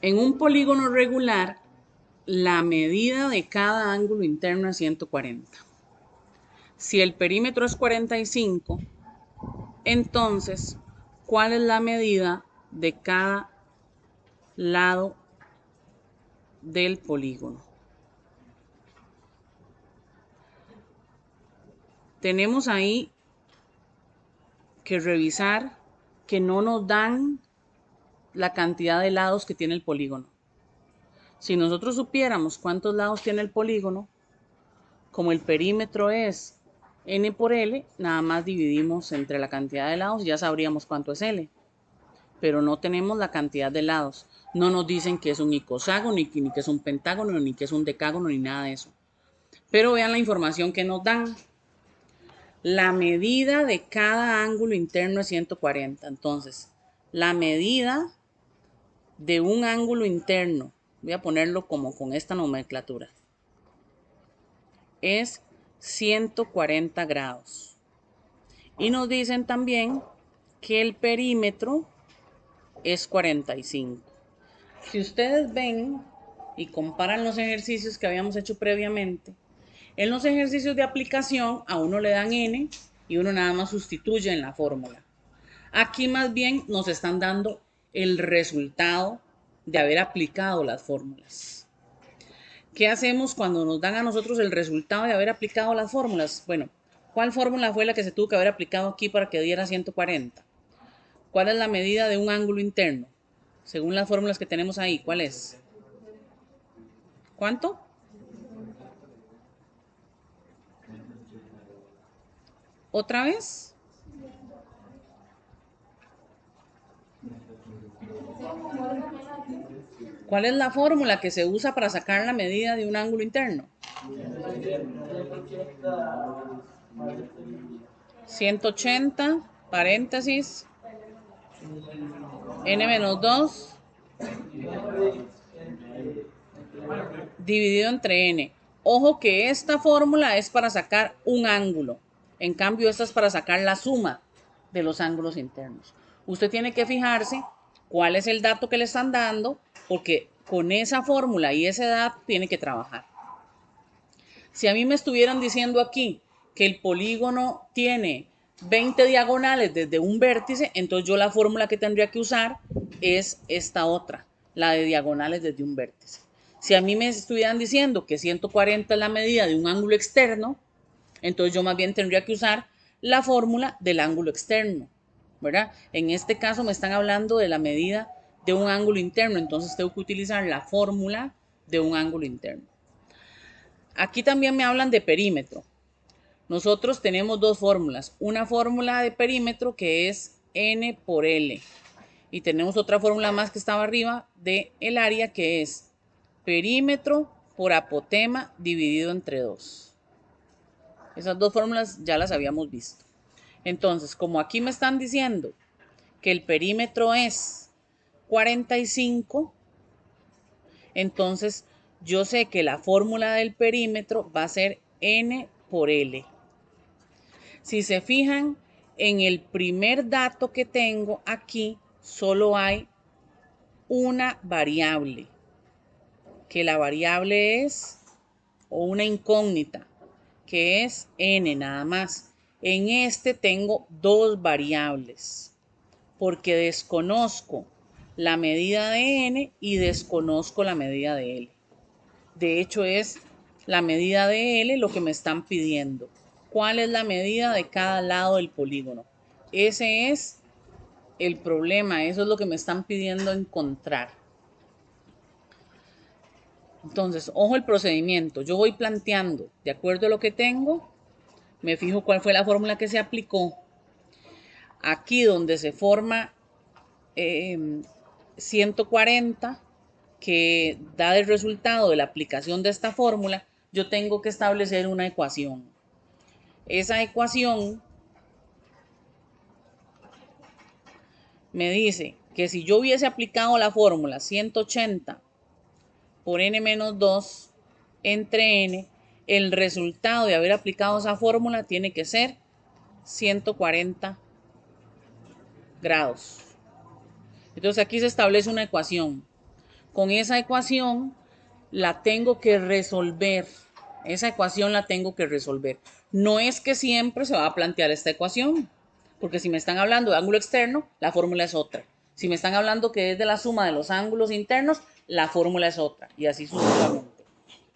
En un polígono regular, la medida de cada ángulo interno es 140. Si el perímetro es 45, entonces, ¿cuál es la medida de cada lado del polígono? Tenemos ahí que revisar que no nos dan la cantidad de lados que tiene el polígono. Si nosotros supiéramos cuántos lados tiene el polígono, como el perímetro es n por L, nada más dividimos entre la cantidad de lados y ya sabríamos cuánto es L. Pero no tenemos la cantidad de lados. No nos dicen que es un icoságono, ni que es un pentágono, ni que es un decágono, ni nada de eso. Pero vean la información que nos dan. La medida de cada ángulo interno es 140. Entonces, la medida de un ángulo interno, voy a ponerlo como con esta nomenclatura, es 140 grados. Y nos dicen también que el perímetro es 45. Si ustedes ven y comparan los ejercicios que habíamos hecho previamente, en los ejercicios de aplicación a uno le dan n y uno nada más sustituye en la fórmula. Aquí más bien nos están dando el resultado de haber aplicado las fórmulas. ¿Qué hacemos cuando nos dan a nosotros el resultado de haber aplicado las fórmulas? Bueno, ¿cuál fórmula fue la que se tuvo que haber aplicado aquí para que diera 140? ¿Cuál es la medida de un ángulo interno? Según las fórmulas que tenemos ahí, ¿cuál es? ¿Cuánto? ¿Otra vez? ¿Cuál es la fórmula que se usa para sacar la medida de un ángulo interno? 180, paréntesis, n-2 dividido entre n. Ojo que esta fórmula es para sacar un ángulo. En cambio, esta es para sacar la suma de los ángulos internos. Usted tiene que fijarse cuál es el dato que le están dando, porque con esa fórmula y ese dato tiene que trabajar. Si a mí me estuvieran diciendo aquí que el polígono tiene 20 diagonales desde un vértice, entonces yo la fórmula que tendría que usar es esta otra, la de diagonales desde un vértice. Si a mí me estuvieran diciendo que 140 es la medida de un ángulo externo, entonces yo más bien tendría que usar la fórmula del ángulo externo, ¿verdad? En este caso me están hablando de la medida de un ángulo interno, entonces tengo que utilizar la fórmula de un ángulo interno. Aquí también me hablan de perímetro. Nosotros tenemos dos fórmulas. Una fórmula de perímetro que es n por L. Y tenemos otra fórmula más que estaba arriba de el área que es perímetro por apotema dividido entre 2. Esas dos fórmulas ya las habíamos visto. Entonces, como aquí me están diciendo que el perímetro es 45, entonces yo sé que la fórmula del perímetro va a ser n por L. Si se fijan, en el primer dato que tengo aquí, solo hay una variable, que la variable es, o una incógnita, que es n nada más. En este tengo dos variables, porque desconozco la medida de n y desconozco la medida de L. De hecho, es la medida de L lo que me están pidiendo. ¿Cuál es la medida de cada lado del polígono? Ese es el problema, eso es lo que me están pidiendo encontrar. Entonces, ojo el procedimiento. Yo voy planteando, de acuerdo a lo que tengo, me fijo cuál fue la fórmula que se aplicó. Aquí donde se forma 140, que da el resultado de la aplicación de esta fórmula, yo tengo que establecer una ecuación. Esa ecuación me dice que si yo hubiese aplicado la fórmula 180 por n-2 entre n, el resultado de haber aplicado esa fórmula tiene que ser 140 grados. Entonces aquí se establece una ecuación. Con esa ecuación la tengo que resolver. Esa ecuación la tengo que resolver. No es que siempre se va a plantear esta ecuación, porque si me están hablando de ángulo externo, la fórmula es otra. Si me están hablando que es de la suma de los ángulos internos, la fórmula es otra, y así sucesivamente.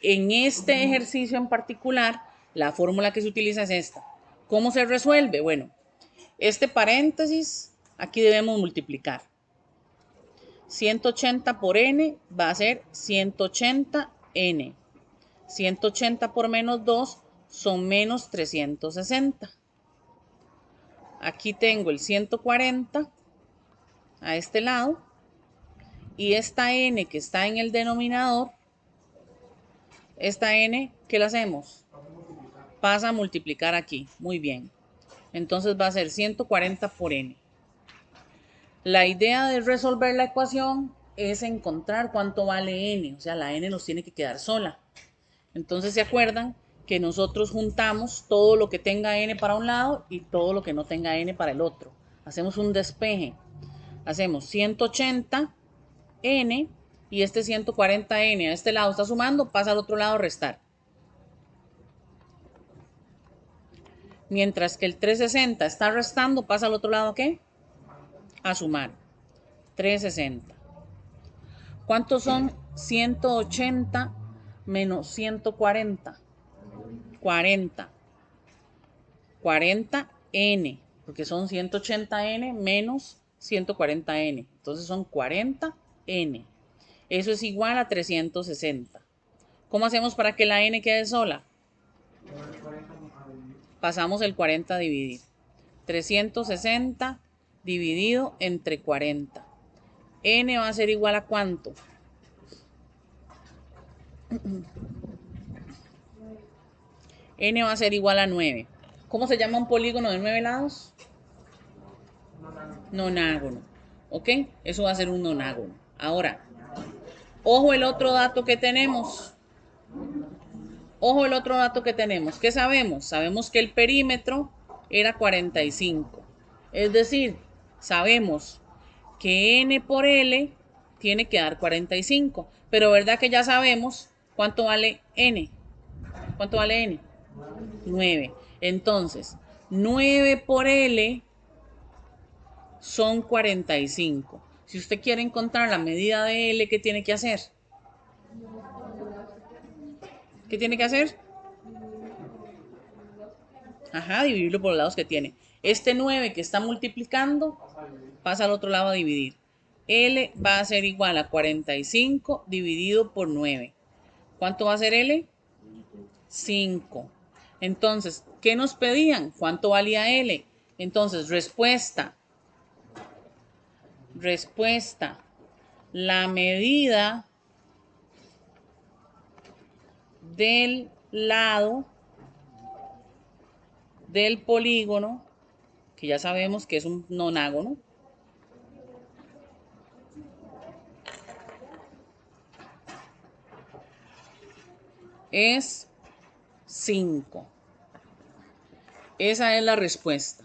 En este ejercicio en particular, la fórmula que se utiliza es esta. ¿Cómo se resuelve? Bueno, este paréntesis, aquí debemos multiplicar. 180 por n va a ser 180n. 180 por menos 2 son menos 360. Aquí tengo el 140 a este lado y esta n que está en el denominador, esta n, ¿qué la hacemos? Pasa a multiplicar aquí. Muy bien. Entonces va a ser 140 por n. La idea de resolver la ecuación es encontrar cuánto vale n. O sea, la n nos tiene que quedar sola. Entonces, ¿se acuerdan que nosotros juntamos todo lo que tenga n para un lado y todo lo que no tenga n para el otro? Hacemos un despeje. Hacemos 180 n y este 140 n a este lado está sumando, pasa al otro lado a restar. Mientras que el 360 está restando, pasa al otro lado ¿a qué? A sumar. 360. ¿Cuántos son 180 menos 140? 40. 40n, porque son 180n menos 140n. Entonces son 40n. Eso es igual a 360. ¿Cómo hacemos para que la n quede sola? Pasamos el 40 a dividir. 360 dividido entre 40. N va a ser igual a ¿cuánto? N va a ser igual a 9. ¿Cómo se llama un polígono de 9 lados? Nonágono. ¿Ok? Eso va a ser un nonágono. Ahora, ojo el otro dato que tenemos. Ojo el otro dato que tenemos. ¿Qué sabemos? Sabemos que el perímetro era 45. Es decir, sabemos que n por L tiene que dar 45. Pero ¿verdad que ya sabemos cuánto vale n? ¿Cuánto vale n? 9. Entonces, 9 por L son 45. Si usted quiere encontrar la medida de L, ¿qué tiene que hacer? ¿Qué tiene que hacer? Ajá, dividirlo por los lados que tiene. Este 9 que está multiplicando pasa al otro lado a dividir. L va a ser igual a 45 dividido por 9. ¿Cuánto va a ser L? 5. Entonces, ¿qué nos pedían? ¿Cuánto valía L? Entonces, respuesta. La medida del lado del polígono, que ya sabemos que es un nonágono, es 5. Esa es la respuesta.